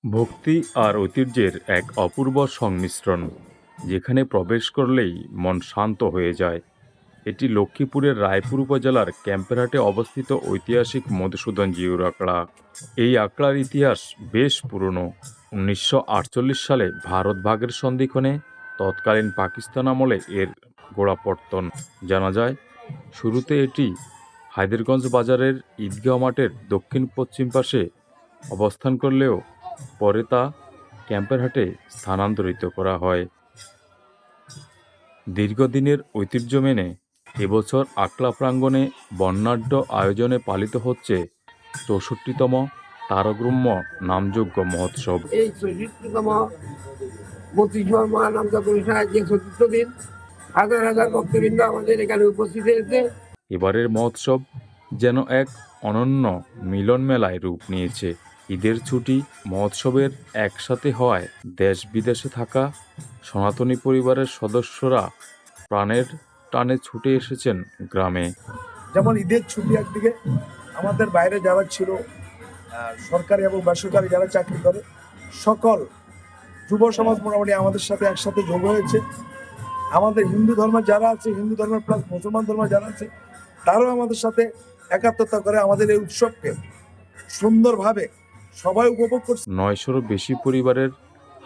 ভক্তি আর ঐতিহ্যের এক অপূর্ব সংমিশ্রণ, যেখানে প্রবেশ করলেই মন শান্ত হয়ে যায়। এটি লক্ষ্মীপুরের রায়পুর উপজেলার ক্যাম্পেরহাটে অবস্থিত ঐতিহাসিক মধুসূদন জিউর আখড়া। এই আখড়ার ইতিহাস বেশ পুরনো। 1948 সালে ভারত ভাগের সন্ধিক্ষণে তৎকালীন পাকিস্তান আমলে এর গোড়াপত্তন জানা যায়। শুরুতে এটি হায়দারগঞ্জ বাজারের ঈদগাহ মাঠের দক্ষিণ পশ্চিম পাশে অবস্থান করলেও পরে তা ক্যাম্পেরহাটে স্থানান্তরিত করা হয়। দীর্ঘদিনের ঐতিহ্য মেনে এবছর আখড়া প্রাঙ্গণে বর্ণাঢ্য আয়োজনে পালিত হচ্ছে ৬৪তম তারকব্রহ্ম নামযজ্ঞ মহোৎসব। এই ৬৪তম বত্রিশবার মহানাম যজ্ঞ যে ৪৪ দিন হাজার হাজার ভক্তবৃন্দ আমাদের এখানে উপস্থিত হয়েছে। এবারের মহোৎসব যেন এক অনন্য মিলন মেলায় রূপ নিয়েছে। ঈদের ছুটি মহোৎসবের একসাথে হওয়ায় দেশ বিদেশে থাকা সনাতনী পরিবারের সদস্যরা প্রাণের টানে ছুটে এসেছেন গ্রামে। যেমন ঈদের ছুটি একদিকে, আমাদের বাইরে যারা ছিল সরকারি এবং বেসরকারি যারা চাকরি করে সকল যুব সমাজ মোটামুটি আমাদের সাথে একসাথে যোগ হয়েছে। আমাদের হিন্দু ধর্মের যারা আছে, হিন্দু ধর্মের প্লাস মুসলমান ধর্ম যারা আছে, তারাও আমাদের সাথে একাত্মতা করে আমাদের এই উৎসবকে সুন্দরভাবে সবাই উপভোগ করছে। ৯০০রও বেশি পরিবারের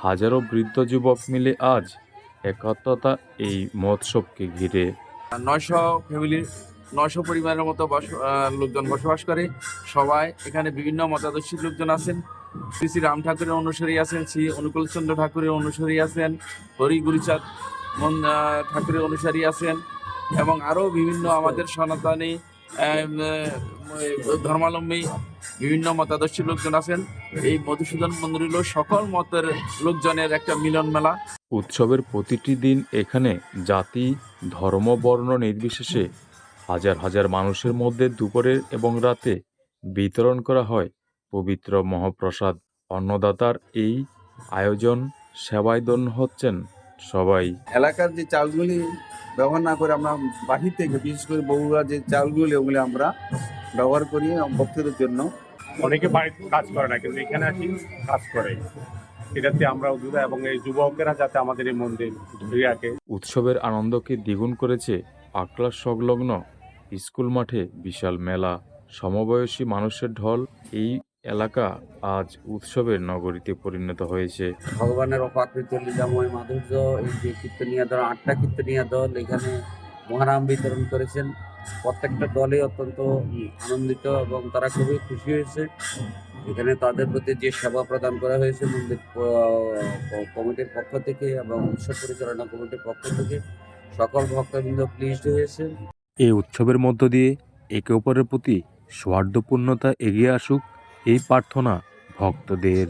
হাজারো বৃদ্ধ যুবক মিলে আজ একাত্মতা এই মহোৎসবকে ঘিরে। ৯০০ ফ্যামিলির ৯০০ পরিবারের মতো লোকজন বসবাস করে। সবাই এখানে বিভিন্ন মতাদর্শীর লোকজন আছেন। শ্রী শ্রী রাম ঠাকুরের অনুসারী আছেন, শ্রী অনুকূলচন্দ্র ঠাকুরের অনুসারী আছেন, হরি গুরুচাঁদ ঠাকুরের অনুসারী আছেন এবং আরও বিভিন্ন আমাদের সনাতনী ধর্মাবলম্বী বিভিন্ন মতাদর্শী লোকজন আছেন। এই মধুসূদন মন্দির হল সকল মতের লোকজনের একটা মিলন মেলা। উৎসবের প্রতিটি দিন এখানে জাতি, ধর্ম, বর্ণ নির্বিশেষে হাজার হাজার মানুষের মধ্যে দুপুরের এবং রাতে বিতরণ করা হয় পবিত্র মহাপ্রসাদ। অন্নদাতার এই আয়োজন সেবায় ধন্য হচ্ছেন সবাই। এলাকার যে চালগুলি ব্যবহার না করে আমরা বাহির থেকে, বিশেষ করে বগুড়া যে চালগুলি, ওগুলি আমরা ব্যবহার করি ভক্তদের জন্য। অনেকে বাড়িতে কাজ করে না, কিন্তু এখানে আসি কাজ করে। এটাতে আমরা উদ্যোগী এবং এই যুবকেরা যাতে আমাদের এই মন্দির ধরে রাখে। উৎসবের আনন্দকে দ্বিগুণ করেছে আখড়া সংলগ্ন স্কুল মাঠে বিশাল মেলা, সমবয়সী মানুষের ঢল। এই এলাকা আজ উৎসবের নগরীতে পরিণত হয়েছে। ভগবানের অপাকৃত লীলাময় মাধুর্য, এই যে কীর্তনীয় দল, ৮টা কীর্তনীয় দল এখানে মহানাম বিতরণ করেছেন। প্রত্যেকটা দলে অত্যন্ত আনন্দিত এবং তারা খুবই খুশি হয়েছে। এখানে তাদের প্রতি যে সেবা প্রদান করা হয়েছে মন্দির কমিটির পক্ষ থেকে এবং উৎসব পরিচালনা কমিটির পক্ষ থেকে, সকল ভক্তবৃন্দ প্লিজড হয়েছে। এই উৎসবের মধ্য দিয়ে একে অপরের প্রতি সৌহার্দ্যপূর্ণতা এগিয়ে আসুক, এই প্রার্থনা ভক্তদের।